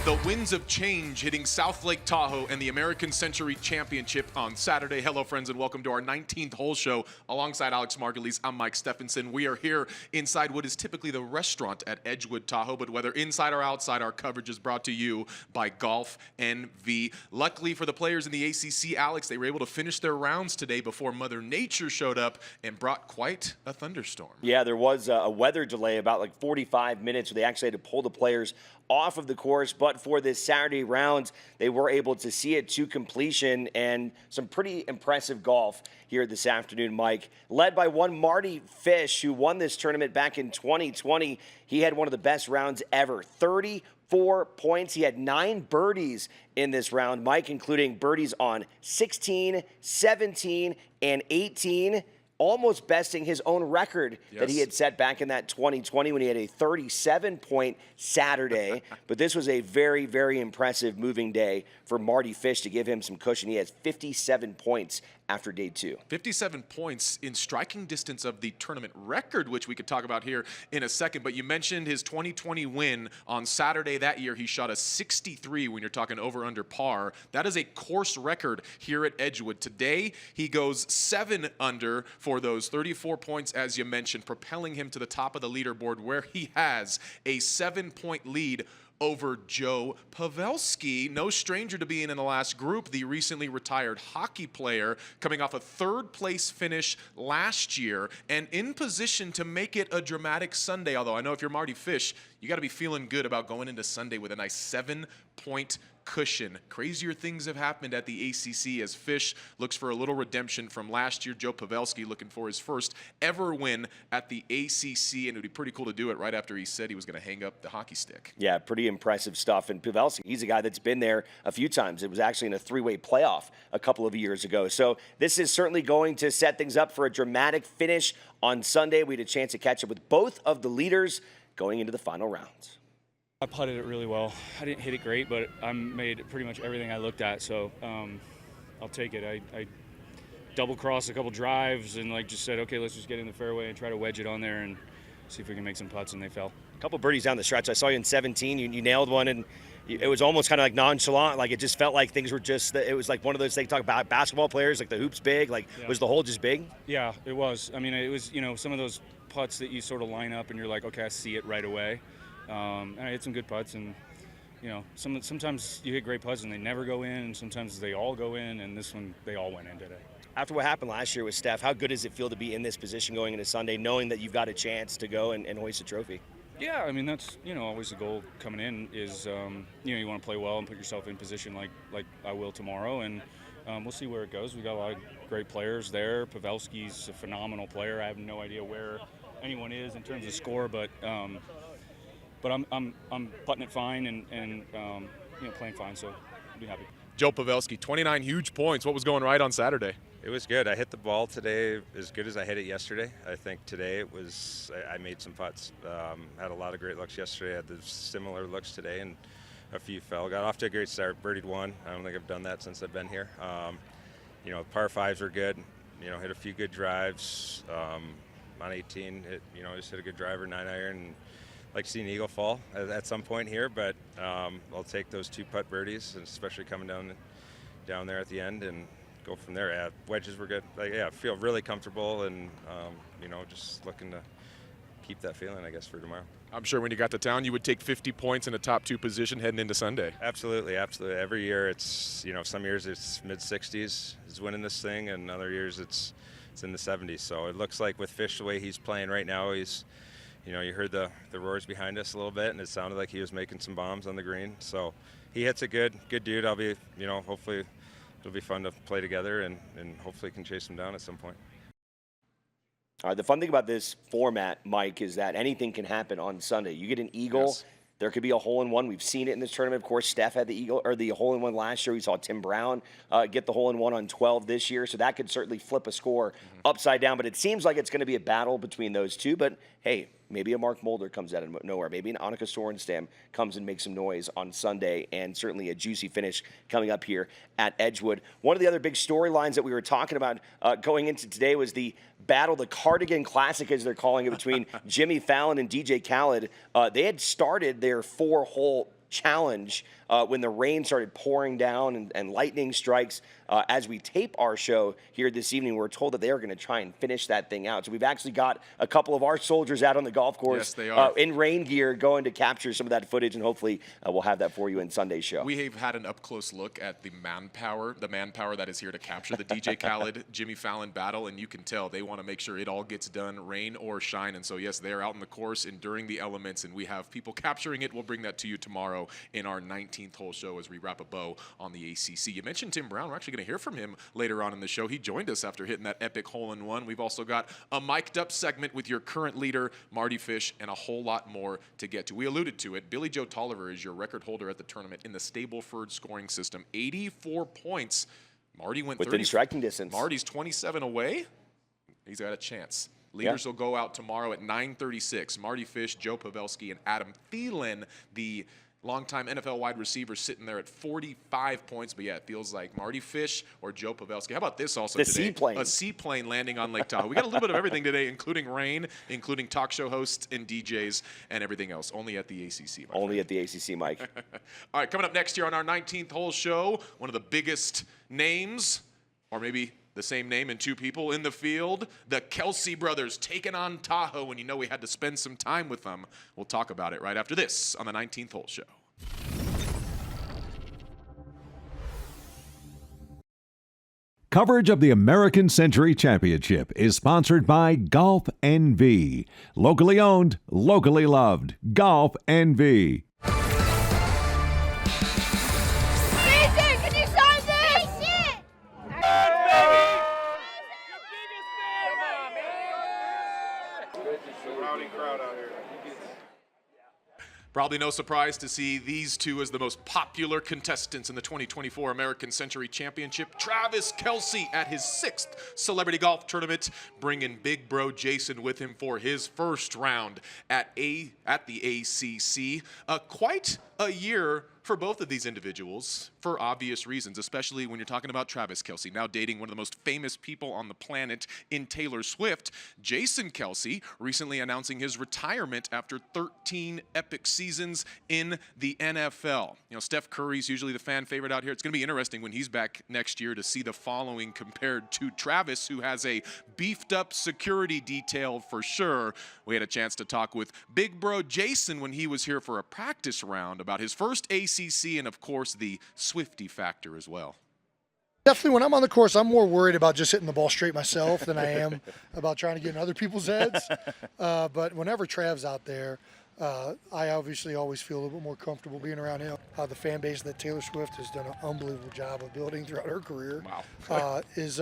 The winds of change hitting South Lake Tahoe and the American Century Championship on Saturday. Hello, friends, and welcome to our 19th hole show. Alongside Alex Margulies, I'm Mike Stephenson. We are here inside what is typically the restaurant at Edgewood Tahoe, but whether inside or outside, our coverage is brought to you by Golf NV. Luckily for the players in the ACC, Alex, they were able to finish their rounds today before Mother Nature showed up and brought quite a thunderstorm. Yeah, there was a weather delay, about like 45 minutes, where they actually had to pull the players off of the course. But for this Saturday round, they were able to see it to completion, and some pretty impressive golf here this afternoon, Mike. Led by one Mardy Fish, who won this tournament back in 2020. He had one of the best rounds ever, 34 points. He had 9 birdies in this round, Mike, including birdies on 16, 17, and 18. Almost besting his own record that he had set back in that 2020 when he had a 37-point Saturday. But this was a very, very impressive moving day for Mardy Fish to give him some cushion. He has 57 points after day 2. 57 points in striking distance of the tournament record, which we could talk about here in a second. But you mentioned his 2020 win on Saturday that year. He shot a 63 when you're talking over under par. That is a course record here at Edgewood. Today, he goes 7 under for those 34 points, as you mentioned, propelling him to the top of the leaderboard, where he has a 7-point lead over Joe Pavelski, no stranger to being in the last group, the recently retired hockey player, coming off a 3rd-place finish last year and in position to make it a dramatic Sunday. Although I know if you're Mardy Fish, you got to be feeling good about going into Sunday with a nice 7-point cushion. Crazier things have happened at the ACC as Fish looks for a little redemption from last year. Joe Pavelski looking for his first ever win at the ACC, and it would be pretty cool to do it right after he said he was going to hang up the hockey stick. Yeah, pretty impressive stuff. And Pavelski, he's a guy that's been there a few times. It was actually in a 3-way playoff a couple of years ago. So this is certainly going to set things up for a dramatic finish on Sunday. We had a chance to catch up with both of the leaders going into the final rounds. I putted it really well. I didn't hit it great, but I made pretty much everything I looked at, so I'll take it. I double-crossed a couple drives and just said, okay, let's just get in the fairway and try to wedge it on there and see if we can make some putts, and they fell. A couple birdies down the stretch. I saw you in 17. You nailed one, and it was almost kind of like nonchalant. Like, it just felt like things were just – it was like one of those – they talk about basketball players, like the hoop's big. Was the hole just big? Yeah, it was. I mean, it was, some of those putts that you sort of line up and you're like, okay, I see it right away. And I hit some good putts, and sometimes you hit great putts and they never go in, and sometimes they all go in, and this one they all went in today. After what happened last year with Steph, how good does it feel to be in this position going into Sunday, knowing that you've got a chance to go and hoist a trophy? Yeah, I mean, that's always the goal coming in is you want to play well and put yourself in position like I will tomorrow, and we'll see where it goes. We got a lot of great players there. Pavelski's a phenomenal player. I have no idea where anyone is in terms of score, but I'm putting it fine and playing fine, so I'll be happy. Joe Pavelski, 29 huge points. What was going right on Saturday? It was good. I hit the ball today as good as I hit it yesterday. I think today I made some putts. Had a lot of great looks yesterday. Had the similar looks today, and a few fell. Got off to a great start. Birdied 1. I don't think I've done that since I've been here. Par 5s were good. Hit a few good drives. On 18, just hit a good driver, 9-iron. And like to see an eagle fall at some point here, but I'll take those 2 putt birdies, and especially coming down there at the end, and go from there. Yeah, wedges were good. I feel really comfortable, and just looking to keep that feeling, I guess, for tomorrow. I'm sure when you got to town, you would take 50 points in a top 2 position heading into Sunday. Absolutely, absolutely. Every year, it's some years it's mid-60s is winning this thing, and other years it's in the 70s. So it looks like with Fish the way he's playing right now, he's. You heard the roars behind us a little bit, and it sounded like he was making some bombs on the green. So he hits a good dude. I'll be, hopefully it'll be fun to play together, and hopefully can chase him down at some point. All right, the fun thing about this format, Mike, is that anything can happen on Sunday. You get an eagle. Yes. There could be a hole-in-one. We've seen it in this tournament. Of course, Steph had the hole-in-one last year. We saw Tim Brown get the hole-in-one on 12 this year, so that could certainly flip a score upside down. But it seems like it's going to be a battle between those two. But, hey, maybe a Mark Mulder comes out of nowhere. Maybe an Annika Sorenstam comes and makes some noise on Sunday, and certainly a juicy finish coming up here at Edgewood. One of the other big storylines that we were talking about going into today was the battle, the Cardigan Classic, as they're calling it, between Jimmy Fallon and DJ Khaled. They had started their 4-hole challenge when the rain started pouring down and lightning strikes. As we tape our show here this evening, we're told that they are going to try and finish that thing out. So we've actually got a couple of our soldiers out on the golf course, yes, they are. In rain gear, going to capture some of that footage, and hopefully we'll have that for you in Sunday's show. We have had an up-close look at the manpower that is here to capture the DJ Khaled, Jimmy Fallon battle, and you can tell they want to make sure it all gets done, rain or shine. And so, yes, they are out in the course enduring the elements, and we have people capturing it. We'll bring that to you tomorrow in our 19th hole show as we wrap a bow on the ACC. You mentioned Tim Brown. We're actually going to hear from him later on in the show. He joined us after hitting that epic hole-in-one. We've also got a mic'd up segment with your current leader, Mardy Fish, and a whole lot more to get to. We alluded to it. Billy Joe Tolliver is your record holder at the tournament in the Stableford scoring system. 84 points. Mardy went within striking distance. Mardy's 27 away. He's got a chance. Leaders will go out tomorrow at 9:36. Mardy Fish, Joe Pavelski, and Adam Thielen, the longtime NFL wide receiver, sitting there at 45 points. But yeah, it feels like Mardy Fish or Joe Pavelski. How about this also today? Seaplane. A seaplane landing on Lake Tahoe. We got a little bit of everything today, including rain, including talk show hosts and DJs and everything else. Only at the ACC, Mike. Only at the ACC, Mike. All right, coming up next year on our 19th hole show, one of the biggest names, or maybe the same name and two people in the field, the Kelsey brothers taking on Tahoe, and you know we had to spend some time with them. We'll talk about it right after this on the 19th hole show. Coverage of the American Century Championship is sponsored by Golf NV. Locally owned, locally loved. Golf NV. Probably no surprise to see these two as the most popular contestants in the 2024 American Century Championship. Travis Kelce at his 6th celebrity golf tournament, bringing big bro Jason with him for his first round at the ACC. Quite a year for both of these individuals, for obvious reasons, especially when you're talking about Travis Kelce, now dating one of the most famous people on the planet in Taylor Swift. Jason Kelce recently announcing his retirement after 13 epic seasons in the NFL. You know, Steph Curry's usually the fan favorite out here. It's going to be interesting when he's back next year to see the following compared to Travis, who has a beefed up security detail for sure. We had a chance to talk with big bro Jason when he was here for a practice round about his first ACC and, of course, the Swiftie factor as well. Definitely when I'm on the course, I'm more worried about just hitting the ball straight myself than I am about trying to get in other people's heads. But whenever Trav's out there, I obviously always feel a little bit more comfortable being around him. The fan base that Taylor Swift has done an unbelievable job of building throughout her career is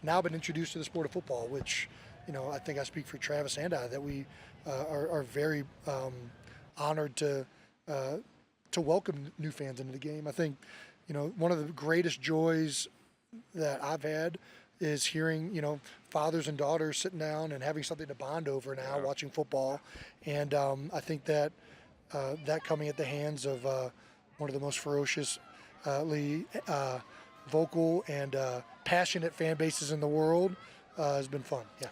now been introduced to the sport of football, which, you know, I think I speak for Travis and I, that we are very honored to welcome new fans into the game. I think, you know, one of the greatest joys that I've had is hearing, you know, fathers and daughters sitting down and having something to bond over now, watching football. And I think that that coming at the hands of one of the most ferociously vocal and passionate fan bases in the world has been fun. Yeah.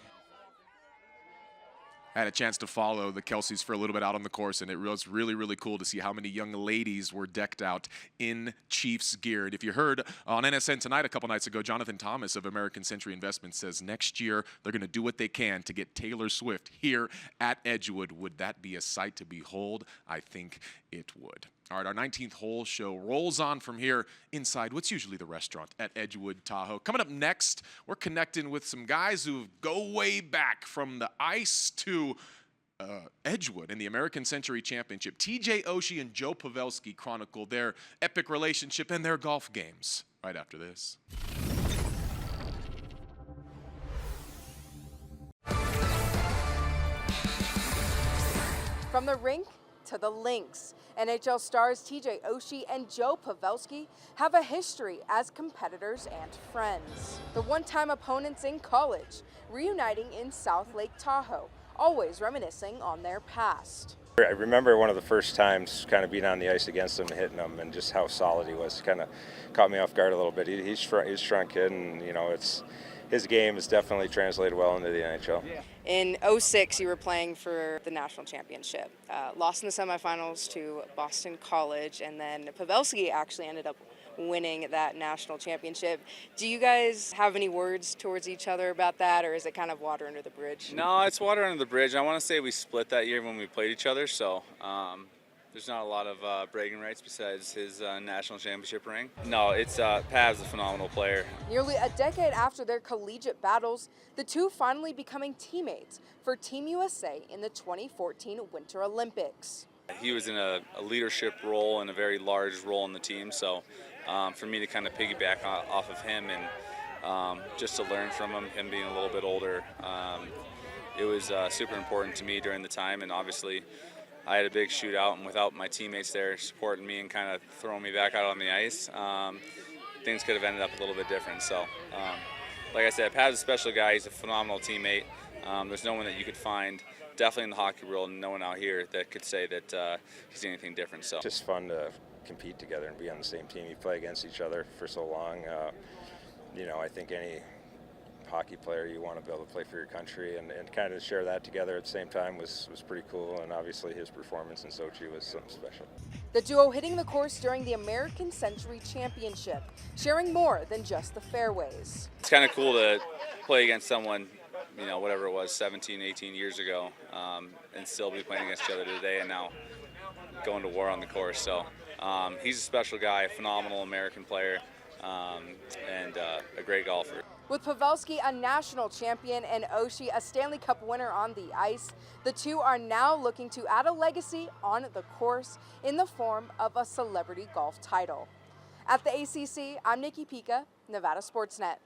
I had a chance to follow the Kelceys for a little bit out on the course, and it was really, really cool to see how many young ladies were decked out in Chiefs gear. And if you heard on NSN Tonight a couple nights ago, Jonathan Thomas of American Century Investments says next year they're going to do what they can to get Taylor Swift here at Edgewood. Would that be a sight to behold? I think it would. All right, our 19th hole show rolls on from here inside what's usually the restaurant at Edgewood Tahoe. Coming up next, we're connecting with some guys who go way back from the ice to Edgewood in the American Century Championship. T.J. Oshi and Joe Pavelski chronicle their epic relationship and their golf games right after this. From the rink to the links, NHL stars T.J. Oshi and Joe Pavelski have a history as competitors and friends. The one-time opponents in college, reuniting in South Lake Tahoe, always reminiscing on their past. I remember one of the first times kind of being on the ice against him and hitting him, and just how solid he was. Kind of caught me off guard a little bit. He's a strong kid, and you know, his game has definitely translated well into the NHL. In '06, you were playing for the national championship. Lost in the semifinals to Boston College, and then Pavelski actually ended up winning that national championship. Do you guys have any words towards each other about that, or is it kind of water under the bridge? No, it's water under the bridge. I want to say we split that year when we played each other, so there's not a lot of bragging rights besides his national championship ring. No, it's Pav's a phenomenal player. Nearly a decade after their collegiate battles, the two finally becoming teammates for Team USA in the 2014 Winter Olympics. He was in a leadership role and a very large role in the team, so for me to kind of piggyback off of him and just to learn from him being a little bit older, it was super important to me during the time, and obviously I had a big shootout, and without my teammates there supporting me and kind of throwing me back out on the ice, things could have ended up a little bit different. So, like I said, Pat's a special guy. He's a phenomenal teammate. There's no one that you could find, definitely in the hockey world, and no one out here that could say that he's anything different. So, Just fun to compete together and be on the same team. You play against each other for so long. I think any hockey player, you want to be able to play for your country, and kind of share that together at the same time was pretty cool, and obviously his performance in Sochi was something special. The duo hitting the course during the American Century Championship, sharing more than just the fairways. it's kind of cool to play against someone, whatever it was, 17, 18 years ago, and still be playing against each other today, and now going to war on the course. So he's a special guy, a phenomenal American player, and a great golfer. With Pavelski a national champion and Oshi a Stanley Cup winner on the ice, the two are now looking to add a legacy on the course in the form of a celebrity golf title. At the ACC, I'm Nikki Pica, Nevada Sportsnet.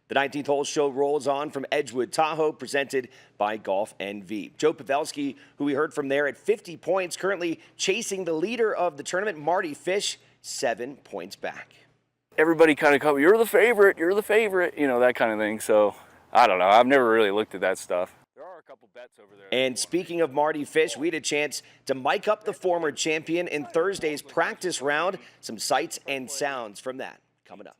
The 19th hole show rolls on from Edgewood, Tahoe, presented by Golf NV. Joe Pavelski, who we heard from there at 50 points, currently chasing the leader of the tournament, Mardy Fish, 7 points back. Everybody kind of come, you're the favorite, that kind of thing. So, I don't know. I've never really looked at that stuff. There are a couple bets over there. And speaking of Mardy Fish, we had a chance to mic up the former champion in Thursday's practice round. Some sights and sounds from that coming up.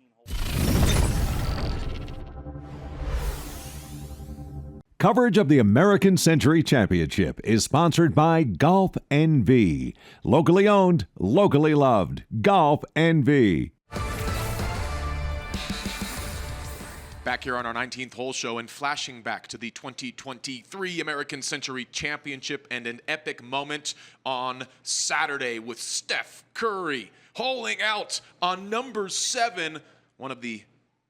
Coverage of the American Century Championship is sponsored by Golf NV. Locally owned, locally loved. Golf NV. Back here on our 19th hole show and flashing back to the 2023 American Century Championship and an epic moment on Saturday with Steph Curry holing out on number 7, one of the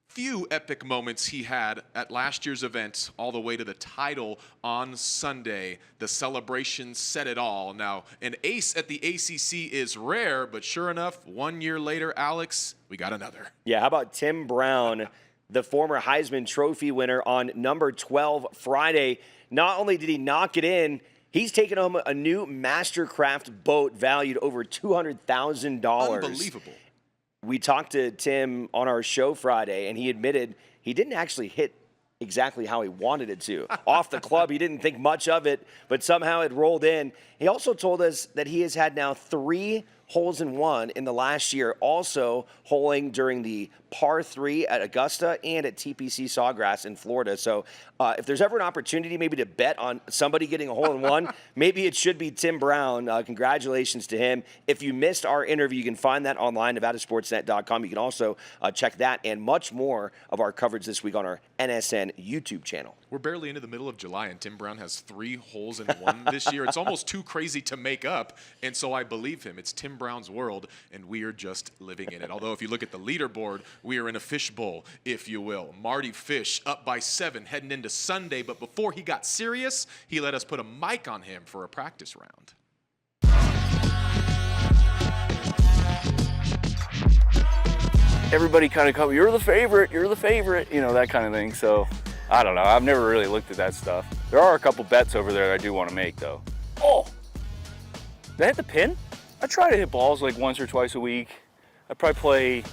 few epic moments he had at last year's event, all the way to the title on Sunday. The celebration said it all. Now, an ace at the ACC is rare, but sure enough, 1 year later, Alex, we got another. Yeah, how about Tim Brown, the former Heisman Trophy winner, on number 12 Friday? Not only did he knock it in, he's taken home a new Mastercraft boat valued over $200,000. Unbelievable. We talked to Tim on our show Friday, and he admitted he didn't actually hit exactly how he wanted it to. Off the club, he didn't think much of it, but somehow it rolled in. He also told us that he has had now 3 holes in one in the last year, also holing during the par 3 at Augusta and at TPC Sawgrass in Florida. So if there's ever an opportunity maybe to bet on somebody getting a hole in one, maybe it should be Tim Brown. Congratulations to him. If you missed our interview, you can find that online, NevadaSportsNet.com. You can also check that and much more of our coverage this week on our NSN YouTube channel. We're barely into the middle of July, and Tim Brown has 3 holes in one this year. It's almost too crazy to make up, and so I believe him. It's Tim Brown's world, and we are just living in it. Although if you look at the leaderboard, we are in a fishbowl, if you will. Mardy Fish up by 7 heading into Sunday, but before he got serious, he let us put a mic on him for a practice round. Everybody kind of come, you're the favorite, that kind of thing. So, I don't know. I've never really looked at that stuff. There are a couple bets over there I do want to make, though. Oh! Did I hit the pin? I try to hit balls like once or twice a week. I probably play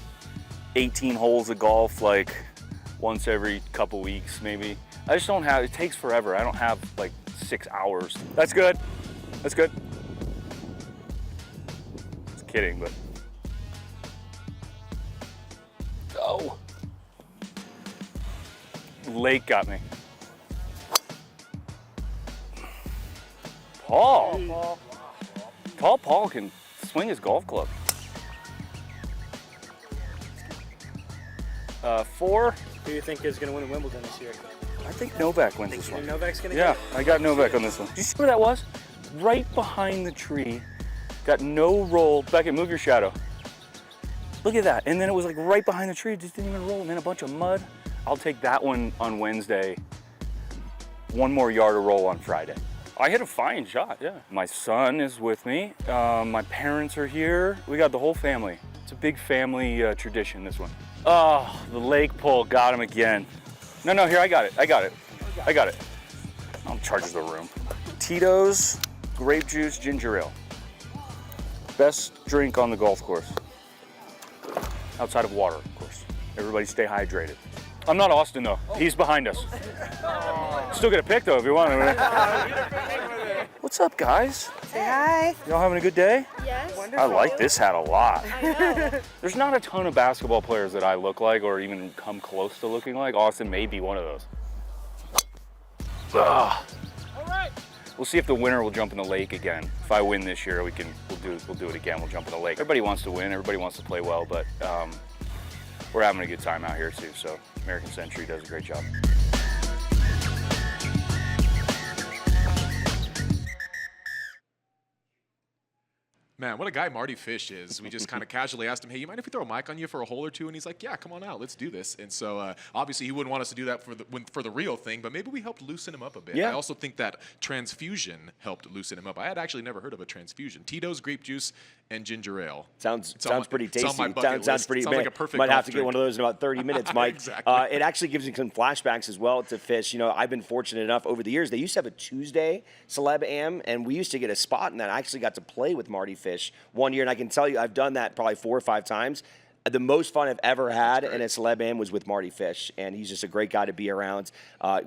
18 holes of golf like once every couple weeks, maybe. I just don't have, it takes forever. I don't have like 6 hours. That's good. That's good. Just kidding, but. Oh. Lake got me. Paul. Tall Paul can swing his golf club. 4. Who do you think is going to win Wimbledon this year? I think Novak wins this one. Novak's going to Yeah, get it? I got Novak on this one. Did you see where that was? Right behind the tree. Got no roll. Beckett, move your shadow. Look at that. And then it was like right behind the tree. It just didn't even roll. And then a bunch of mud. I'll take that one on Wednesday. 1 more yard of roll on Friday. I hit a fine shot, yeah. My son is with me. My parents are here. We got the whole family. It's a big family tradition, this one. Oh, the lake pole got him again. No, here, I got it. I'll charge the room. Tito's grape juice ginger ale. Best drink on the golf course. Outside of water, of course. Everybody stay hydrated. I'm not Austin, though. He's behind us. Still get a pic, though, if you want. What's up, guys? Say hi. Y'all having a good day? Yes. I like this hat a lot. I know. There's not a ton of basketball players that I look like or even come close to looking like. Austin may be one of those. Ugh. All right. We'll see if the winner will jump in the lake again. If I win this year, we'll do it again. We'll jump in the lake. Everybody wants to win. Everybody wants to play well, but we're having a good time out here too. So American Century does a great job. Man, what a guy Mardy Fish is. We just kind of casually asked him, hey, you mind if we throw a mic on you for a hole or two? And he's like, yeah, come on out. Let's do this. And so obviously he wouldn't want us to do that for the real thing, but maybe we helped loosen him up a bit. Yeah. I also think that transfusion helped loosen him up. I had actually never heard of a transfusion. Tito's grape juice and ginger ale. Sounds pretty tasty. It's on my bucket Sounds list. pretty. Sounds like a perfect Might have golf to get drink. one of those in about 30 minutes, Mike. Exactly. It actually gives you some flashbacks as well to Fish. You know, I've been fortunate enough over the years. They used to have a Tuesday Celeb Am, and we used to get a spot in that. I actually got to play with Mardy Fish one year, and I can tell you I've done that probably 4 or 5 times. The most fun I've ever had in a Celeb Am was with Mardy Fish, and he's just a great guy to be around.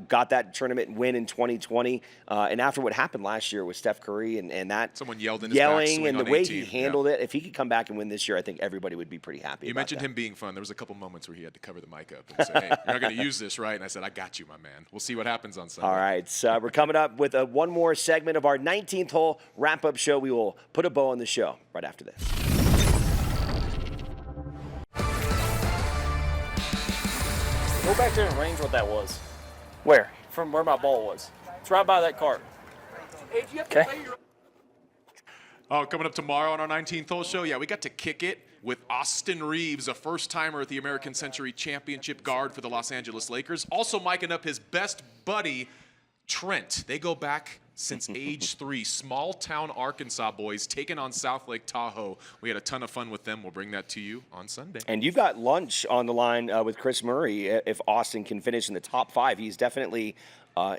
Got that tournament win in 2020, and after what happened last year with Steph Curry and that Someone yelled in his yelling backswing and the on way 18. he handled it, if he could come back and win this year, I think everybody would be pretty happy. You about mentioned that. him being fun. There was a couple moments where he had to cover the mic up and say, hey, you're not going to use this, right? And I said, I got you, my man. We'll see what happens on Sunday. All right, so we're coming up with one more segment of our 19th hole wrap-up show. We will put a bow on the show right after this. Go back there and range what that was. Where? From where my ball was. It's right by that cart. Okay. Oh, coming up tomorrow on our 19th hole show, yeah, we got to kick it with Austin Reeves, a first-timer at the American Century Championship guard for the Los Angeles Lakers. Also miking up his best buddy, Trent. They go back since age 3. Small-town Arkansas boys taking on South Lake Tahoe. We had a ton of fun with them. We'll bring that to you on Sunday. And you've got lunch on the line with Chris Murray. If Austin can finish in the top 5, he's definitely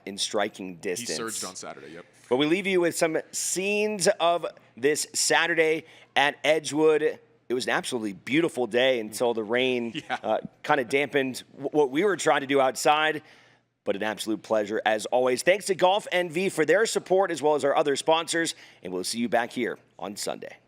in striking He distance. surged on Saturday, yep. But we leave you with some scenes of this Saturday at Edgewood. It was an absolutely beautiful day until the rain kind of dampened what we were trying to do outside. But an absolute pleasure as always. Thanks to Golf NV for their support as well as our other sponsors. And we'll see you back here on Sunday.